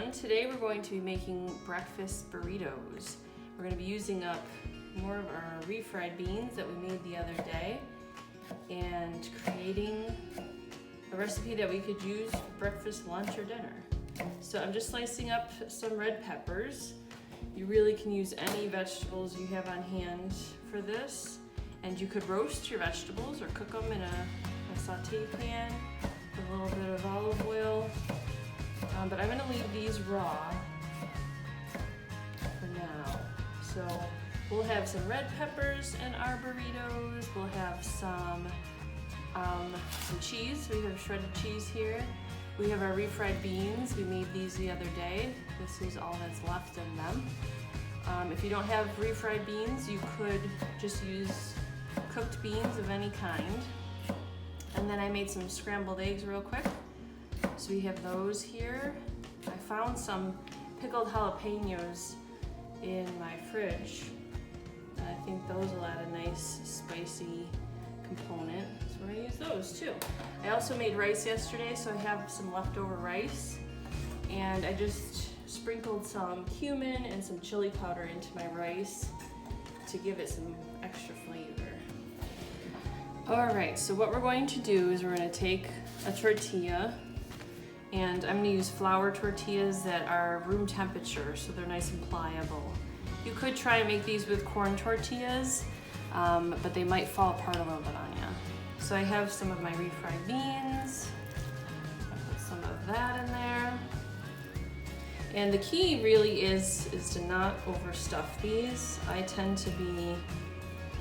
everyone. Today we're going to be making breakfast burritos. We're going to be using up more of our refried beans that we made the other day and creating a recipe that we could use for breakfast, lunch, or dinner. So I'm just slicing up some red peppers. You really can use any vegetables you have on hand for this, and you could roast your vegetables or cook them in a saute pan with a little bit of olive oil. But I'm going to leave these raw for now. So we'll have some red peppers in our burritos. We'll have some cheese. We have shredded cheese here. We have our refried beans. We made these the other day. This is all that's left in them. If you don't have refried beans, you could just use cooked beans of any kind. And then I made some scrambled eggs real quick. So we have those here. I found some pickled jalapenos in my fridge. And I think those will add a nice spicy component. So we're gonna use those too. I also made rice yesterday, so I have some leftover rice. And I just sprinkled some cumin and some chili powder into my rice to give it some extra flavor. All right, so what we're going to do is we're gonna take a tortilla, and I'm gonna use flour tortillas that are room temperature, so they're nice and pliable. You could try and make these with corn tortillas, but they might fall apart a little bit on you. So I have some of my refried beans. I'll put some of that in there. And the key really is to not overstuff these. I tend to be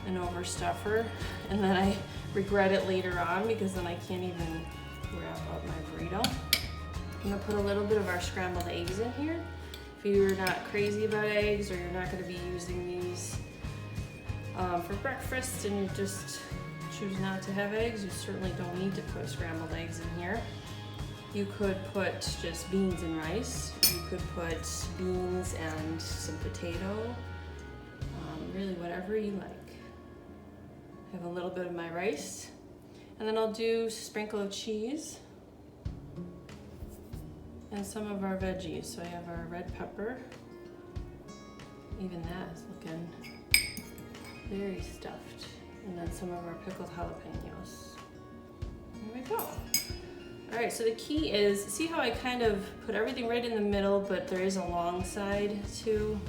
an overstuffer, and then I regret it later on because then I can't even wrap up my burrito. I'm gonna put a little bit of our scrambled eggs in here. If you're not crazy about eggs, or you're not gonna be using these for breakfast and you just choose not to have eggs, you certainly don't need to put scrambled eggs in here. You could put just beans and rice. You could put beans and some potato, really whatever you like. I have a little bit of my rice, and then I'll do a sprinkle of cheese and some of our veggies. So I have our red pepper. Even that is looking very stuffed. And then some of our pickled jalapenos. There we go. All right, so the key is, see how I kind of put everything right in the middle, but there is a long side to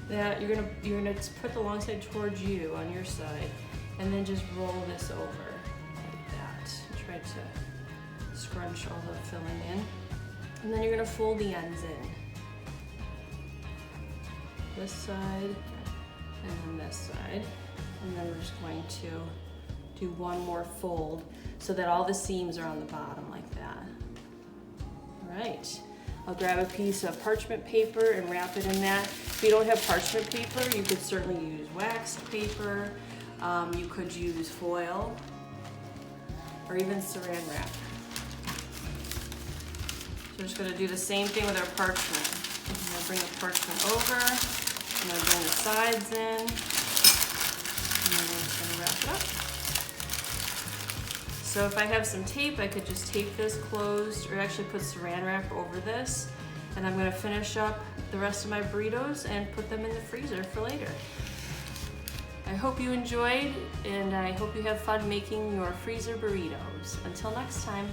that? You're gonna put the long side towards you on your side, and then just roll this over like that. Try to scrunch all the filling in. And then you're gonna fold the ends in. This side, and then this side. And then we're just going to do one more fold so that all the seams are on the bottom like that. All right, I'll grab a piece of parchment paper and wrap it in that. If you don't have parchment paper, you could certainly use waxed paper. You could use foil or even saran wrap. So we're just gonna do the same thing with our parchment. I'm gonna bring the parchment over, I'm gonna bring the sides in, and then we're just gonna wrap it up. So if I have some tape, I could just tape this closed, or actually put saran wrap over this, and I'm gonna finish up the rest of my burritos and put them in the freezer for later. I hope you enjoyed, and I hope you have fun making your freezer burritos. Until next time.